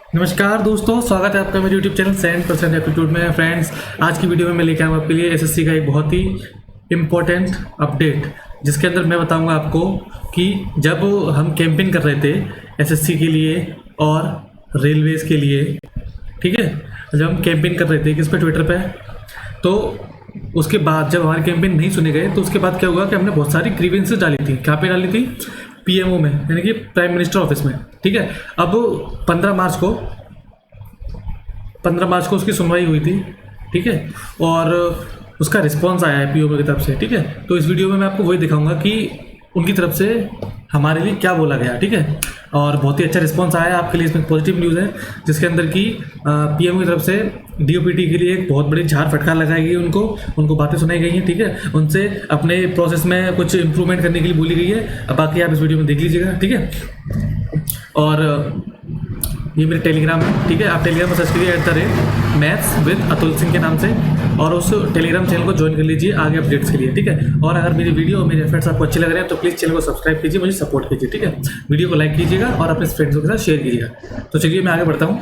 नमस्कार दोस्तों, स्वागत है आपका मेरे यूट्यूब चैनल 100% एप्टीट्यूड में। फ्रेंड्स, आज की वीडियो में मैं लेकर आऊँ आपके लिए एसएससी का एक बहुत ही इम्पोर्टेंट अपडेट, जिसके अंदर मैं बताऊंगा आपको कि जब हम कैंपेन कर रहे थे एसएससी के लिए और रेलवेज़ के लिए, ठीक है, जब हम कैंपेन कर रहे थे किस पे, ट्विटर पे, तो उसके बाद जब हमारे कैंपेन नहीं सुने गए तो उसके बाद क्या हुआ कि हमने बहुत सारी ग्रीवेंसेस डाली थी। कहाँ पे डाली थी? पीएमओ में, यानी कि प्राइम मिनिस्टर ऑफिस में, ठीक है। अब 15 मार्च को उसकी सुनवाई हुई थी, ठीक है, और उसका रिस्पांस आया है पीओ की तरफ से, ठीक है। तो इस वीडियो में मैं आपको वही दिखाऊंगा कि उनकी तरफ से हमारे लिए क्या बोला गया, ठीक है। और बहुत ही अच्छा रिस्पांस आया है आपके लिए। इसमें पॉजिटिव न्यूज़ है, जिसके अंदर की पीएम की तरफ से डीओपीटी के लिए एक बहुत बड़ी झाड़ फटकार लगाई गई है। उनको बातें सुनाई गई हैं, ठीक है। उनसे अपने प्रोसेस में कुछ इंप्रूवमेंट करने के लिए बोली गई है। अब बाकी आप इस वीडियो में देख लीजिएगा, ठीक है। और ये मेरे टेलीग्राम है, ठीक है। आप टेलीग्राम में सर्च करिए @मैथ्स विद अतुल सिंह के नाम से, और उस टेलीग्राम चैनल को ज्वाइन कर लीजिए आगे अपडेट्स के लिए, ठीक है। और अगर मेरी वीडियो और मेरे एफर्ट्स आपको अच्छे लग रहे हैं तो प्लीज़ चैनल को सब्सक्राइब कीजिए, मुझे सपोर्ट कीजिए, ठीक है। वीडियो को लाइक कीजिएगा और अपने फ्रेंड्सों के साथ शेयर कीजिएगा। तो चलिए मैं आगे बढ़ता हूँ।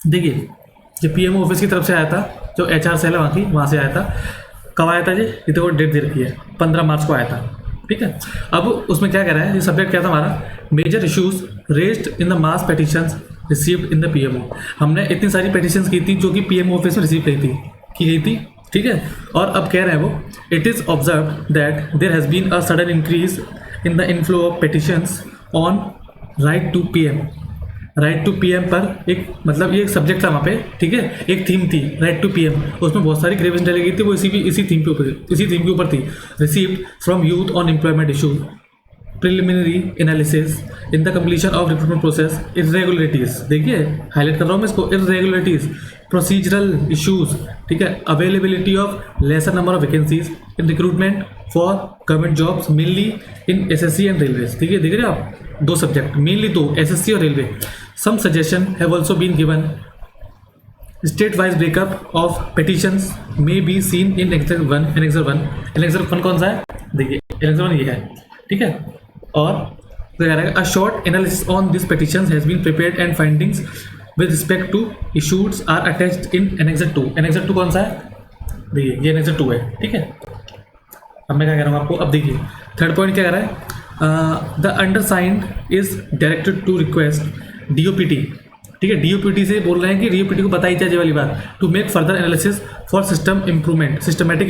देखिए, जो पीएमओ ऑफिस की तरफ से आया था, जो एचआर सेल है वहाँ से आया था। कब आया था जी? ये तो डेट दे रखी है, 15 मार्च को आया था, ठीक है। अब उसमें क्या कह रहा है, ये सब्जेक्ट क्या था हमारा? Major issues raised in the mass petitions received in the PMO. हमने इतनी सारी पिटीशंस की थी जो कि पीएमओ ऑफिस में रिसीव की गई थी, ठीक है। और अब कह रहे हैं वो, it is observe that there has been a sudden increase in the inflow of petitions on right to PM. Right to PM पर एक, मतलब ये एक सब्जेक्ट था वहाँ पे, ठीक है। एक थीम थी राइट टू पीएम, उसमें बहुत सारी ग्रीवेंस डाली गई थी, वो इसी थीम के ऊपर थी। Received from youth on employment issue, preliminary analysis in the completion of recruitment process, irregularities, देखिए हाईलाइट कर रहा हूँ मैं इसको, इरेगुलरिटीज, प्रोसीजरल इशूज, ठीक है, availability of lesser number of vacancies in recruitment for government jobs mainly in SSC and railways, ठीक है। देख रहे हो आप, दो सब्जेक्ट, मेनली दो, एसएससी और railway. Some suggestion have also been given. State wise breakup of petitions may be seen in annexure 1। Annexure 1 कौन सा है? देखिए, एनेक्सर 1 ये है, ठीक है। और a short analysis on these petitions has been prepared and findings with respect to issues are attached in Annexure 2। Annexure 2 कौन सा है? देखिए, ये Annexure 2 है, ठीक है। अब मैं क्या कह रहा हूँ आपको, अब देखिए थर्ड पॉइंट क्या कह रहा है? The undersigned is directed to request DOPT, ठीक है। डीओपीटी से बोल रहे हैं कि डीओपीटी को बताई जाए वाली बात, to make further analysis for systematic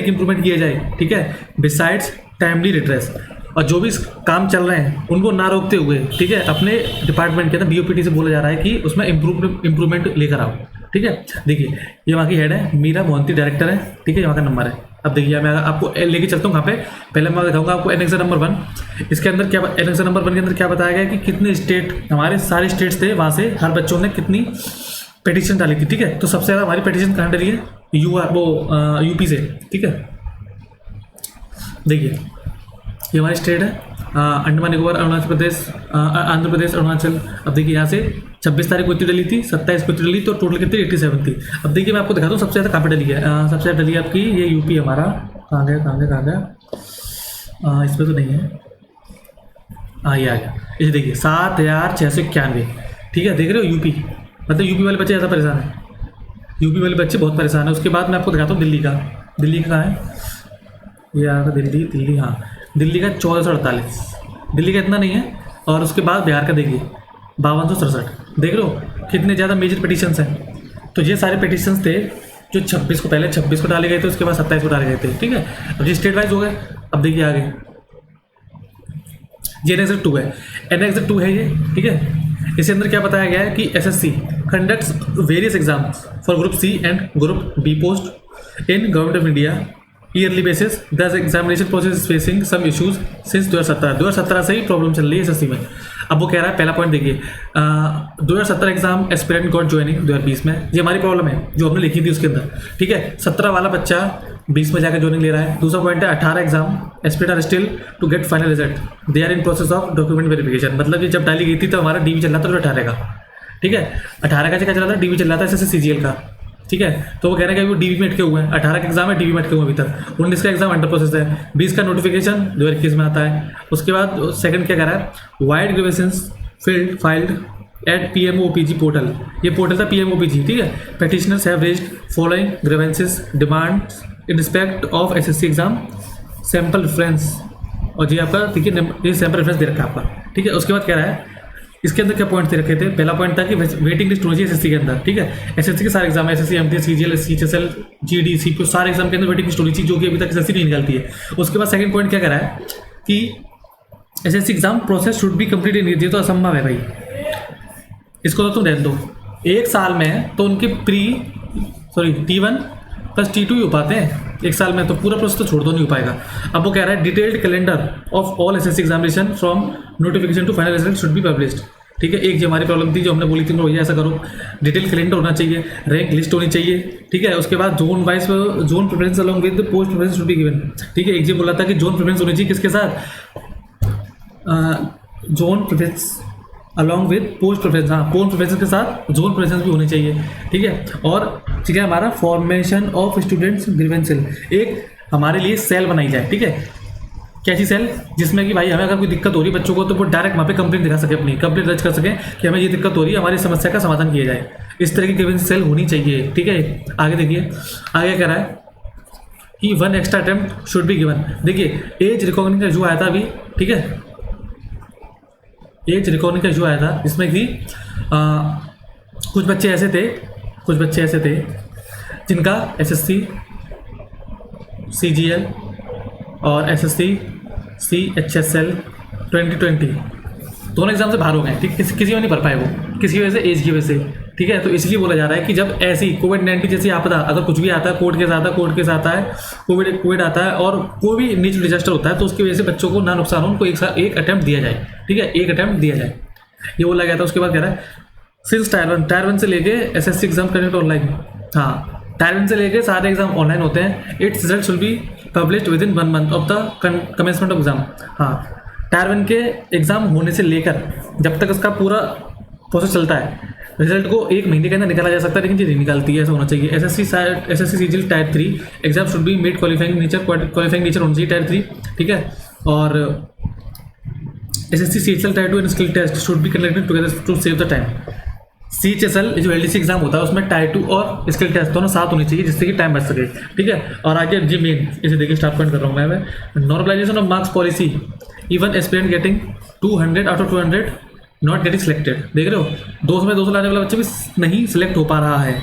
improvement किया जाए, ठीक है। बिसाइड्स टाइमली रिड्रेस, और जो भी काम चल रहे हैं उनको ना रोकते हुए, ठीक है, अपने डिपार्टमेंट के अंदर डीओपीटी से बोला जा रहा है कि उसमें इम्प्रूवमेंट लेकर आओ, ठीक है। देखिए, ये वहाँ की हेड है, मीरा मोहंती डायरेक्टर है, ठीक है, यहाँ का नंबर है। अब देखिए, मैं आपको लेके चलता हूँ कहाँ पे। पहले मैं दिखाऊंगा आपको एनेक्सर नंबर 1। इसके अंदर क्या, एनेक्सर नंबर 1 के अंदर क्या बताया गया कि कितने स्टेट, हमारे सारे स्टेट्स थे, वहाँ से हर बच्चों ने कितनी पिटीशन डाली थी, ठीक है। तो सबसे ज़्यादा हमारी पिटीशन कहाँ डली है? यूपी से, ठीक है। देखिए, ये हमारी स्टेट है, अंडमान निकोबार, अरुणाचल प्रदेश, आंध्र प्रदेश, अरुणाचल। अब देखिए, यहाँ से 26 तारीख को इतनी डली थी, 27 को इतनी डली, तो टोटल कितनी 87 थी। अब देखिए, मैं आपको दिखाता हूँ सबसे ज़्यादा कहाँ पे डली है। सबसे ज़्यादा डली है आपकी ये यूपी हमारा। कहाँ गया? इसमें तो नहीं है, ये आ गया। इसे देखिए, 7691, ठीक है। देख रहे हो, यूपी, मतलब यूपी वाले बच्चे ज़्यादा परेशान हैं, यूपी वाले बच्चे बहुत परेशान हैं। उसके बाद मैं आपको दिखाता हूँ दिल्ली का कहाँ है? ये आएगा दिल्ली, हाँ, दिल्ली का 1448, दिल्ली का इतना नहीं है। और उसके बाद बिहार का देखिए 5267। देख लो कितने ज़्यादा मेजर पिटीशंस हैं। तो ये सारे पिटीशंस थे जो 26 को डाले गए थे, उसके बाद 27 को डाले गए थे, ठीक है। अब ये स्टेट वाइज हो गए। अब देखिए आगे, ये एनेक्सर 2 है, एनेक्सर 2 है ये, ठीक है। इसके अंदर क्या बताया गया है कि SSC conducts various exams for group C and group B post in government of India yearly basis. This examination process is facing some issues since 2017 से ही प्रॉब्लम चल रही है एसएससी में। अब वो कह रहा है, पहला पॉइंट देखिए, 2017 एग्जाम एस्पिरेंट गॉट ज्वाइनिंग 2020 में, ये हमारी प्रॉब्लम है जो हमने लिखी थी उसके अंदर, ठीक है। 17 वाला बच्चा 20 में जाकर ज्वाइनिंग ले रहा है। दूसरा पॉइंट है, 18 exam aspirant are still to get final result, they are in process of document verification. मतलब ये जब डाली गई थी तो हमारा डीवी चल रहा था 18 का, ठीक है। 18 का क्या चल रहा था? डीवी चल रहा था एसएससी सीजीएल का, ठीक है। तो वो कह रहे हैं कि वो डीवी में अटके हुए हैं। 18 का एग्जाम है, डीवी में अटके हुए अभी तक। 19 का एग्जाम अंडर प्रोसेस है। 20 का नोटिफिकेशन 2021 में आता है। उसके बाद सेकंड क्या कह रहा है, vide grievances filed at PMOPG portal, ये पोर्टल था PMOPG, ठीक है। Petitioners have raised following grievances demands in respect of SSC exam sample reference, और जी आपका देखिए ये सैम्पल रेफरेंस दे रखा है आपका, ठीक है। उसके बाद कह रहा है इसके अंदर क्या पॉइंट दे रखे थे। पहला पॉइंट था कि वेटिंग लिस्ट होनी चाहिए SSC के अंदर, ठीक है। SSC के सारे exam SSC MT CGL CHSL GD CPO सारे एग्जाम के अंदर वेटिंग लिस्ट होनी चाहिए, जो कि अभी तक SSC नहीं निकालती है। उसके बाद सेकंड पॉइंट क्या कह रहा है कि SSC exam process should be complete in, ये तो असंभव है भाई, इसको तो तुम रहने दो। एक साल में तो उनके T1 प्लस T2 ही हो पाते हैं एक साल में, तो पूरा प्रोसेस तो छोड़ दो, नहीं हो पाएगा। अब वो कह रहा है detailed calendar of all SSC examination from notification to final result should be published, ठीक है। एक जो हमारी प्रॉब्लम थी जो हमने बोली थी भैया ऐसा करो, डिटेल कैलेंडर होना चाहिए, रैंक लिस्ट होनी चाहिए, ठीक है। उसके बाद zone wise zone preference along with post preference should be given, ठीक है। एक जी बोला था कि जोन प्रेफरेंस होनी चाहिए किसके साथ, zone preference along with post preference, हाँ पोस्ट प्रेफरेंस के साथ जोन प्रेफरेंस भी होनी चाहिए, ठीक है। और ठीक है हमारा फॉर्मेशन ऑफ स्टूडेंट्स ग्रीवेंसेल, एक हमारे लिए सेल बनाई जाए, ठीक है। कैसी सेल, जिसमें कि भाई हमें अगर कोई दिक्कत हो रही है बच्चों को तो वो डायरेक्ट वहाँ पे कंप्लेंट दिखा सके, अपनी कंप्लेंट दर्ज कर सके कि हमें ये दिक्कत हो रही है, हमारी समस्या का समाधान किया जाए। इस तरह की ग्रीवेंस सेल होनी चाहिए, ठीक है। आगे देखिए आगे कह रहा है कि 1 extra attempt should be given. देखिए एज रिकॉग्निशन का इशू आया था अभी, ठीक है, एज रिकॉग्निशन का इशू आया था, जिसमें कि कुछ बच्चे ऐसे थे जिनका SSC CGL और SSC CHSL 2020 दोनों एग्जाम से बाहर हो गए, ठीक, किसी में नहीं भर पाए वो, किसी वजह से, एज की वजह से, ठीक है। तो इसलिए बोला जा रहा है कि जब ऐसी कोविड-19 जैसी आपदा, अगर कुछ भी आता है कोविड केस आता है, कोविड आता है और कोई भी नेचुरल डिजास्टर होता है, तो उसकी वजह से बच्चों को ना नुकसान हो, उनको एक अटैम्प्ट दिया जाए, ठीक है, एक अटैम्प्ट दिया जाए, ये बोला गया था। उसके बाद कह रहा है सिंस टायर 1 से लेके SSC एग्जाम कंडक्ट ऑनलाइन, हाँ टायर 1 से लेके सारे एग्जाम ऑनलाइन होते हैं। It's result will be published with in 1 month of the commencement of exam, हाँ टायर 1 के एग्जाम होने से लेकर जब तक उसका पूरा प्रोसेस चलता है, रिजल्ट को 1 महीने के अंदर निकाला जा सकता है, लेकिन ये नहीं निकालती है, ऐसा होना चाहिए। SSC CGL tier 3 exam should be made qualifying nature होना चाहिए टायर 3, ठीक है। और SSC CHL tier 2 and skill test should be conducted together to save the time. CHSL जो LDC एग्जाम होता है उसमें टायर 2 और स्किल टेस्ट दोनों साथ होनी चाहिए, जिससे कि टाइम बच सके, ठीक है। और आगे जी मेन इसे देखिए स्टार्ट पॉइंट कर रहा हूँ मैं, normalisation of marks policy, even aspirant getting 200 out of 200 not getting selected, देख रहे हो 200 में 200 लाने वाला बच्चा भी नहीं सिलेक्ट हो पा रहा है।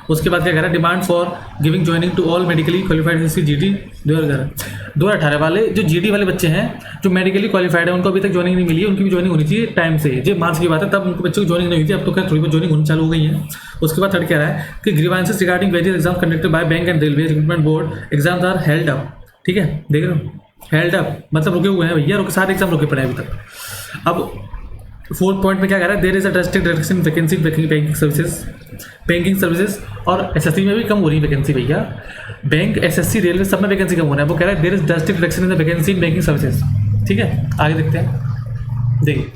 उसके बाद क्या कह रहा है, demand for giving joining two all medically qualified SSC GD 2018 वाले जो GD वाले बच्चे हैं जो मेडिकली क्वालिफाइड है, उनको अभी तक ज्वाइनिंग नहीं मिली है, उनकी भी ज्वाइनिंग होनी चाहिए टाइम से। जो मार्च की बात है तब उनको बच्चों की ज्वाइनिंग नहीं हुई थी, अब तो क्या थोड़ी बहुत ज्वाइनिंग होनी चालू हो गई है। उसके बाद थर्ड कह रहा है कि grievances regarding various exam conducted by bank and railway recruitment board exams are held up, ठीक है, देख रहे हो हेल्ड अप मतलब रुके हुए हैं भैया, सारे एग्जाम रुके पड़े हैं अभी तक। अब फोर्थ पॉइंट में क्या कह रहा है, there is a drastic reduction in vacancy banking services और SSC में भी कम हो रही है वैकेंसी भैया, बैंक SSC रेलवे सब में वैकेंसी कम हो रहा है। वो कह रहा है there is drastic reduction in the vacancy in banking services, ठीक है। आगे देखते हैं, देखिए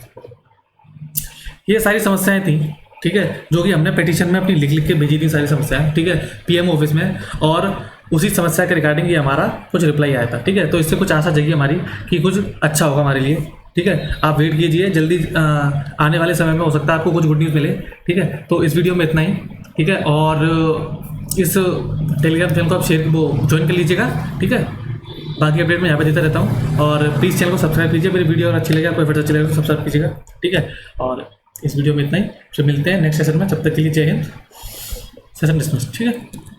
ये सारी समस्याएं थी, ठीक है, जो कि हमने पिटीशन में अपनी लिख के भेजी थी सारी समस्याएं, ठीक है, PM ऑफिस में, और उसी समस्या के रिगार्डिंग ये हमारा कुछ रिप्लाई आया था, ठीक है। तो इससे कुछ आशा जगी हमारी कि कुछ अच्छा होगा हमारे लिए, ठीक है। आप वेट कीजिए, जल्दी आने वाले समय में हो सकता है आपको कुछ गुड न्यूज़ मिले, ठीक है। तो इस वीडियो में इतना ही, ठीक है। और इस टेलीग्राम चैनल को आप ज्वाइन कर लीजिएगा, ठीक है। बाकी अपडेट मैं यहाँ पे देता रहता हूँ, और प्लीज़ चैनल को सब्सक्राइब कीजिए, मेरी वीडियो अगर अच्छी लगे, आपको एफर्ट अच्छी लगे तो सब्सक्राइब कीजिएगा, ठीक है। और इस वीडियो में इतना ही, फिर मिलते हैं नेक्स्ट सेशन में, तब तक के लिए जय हिंद, सेशन डिस्मिस, ठीक है।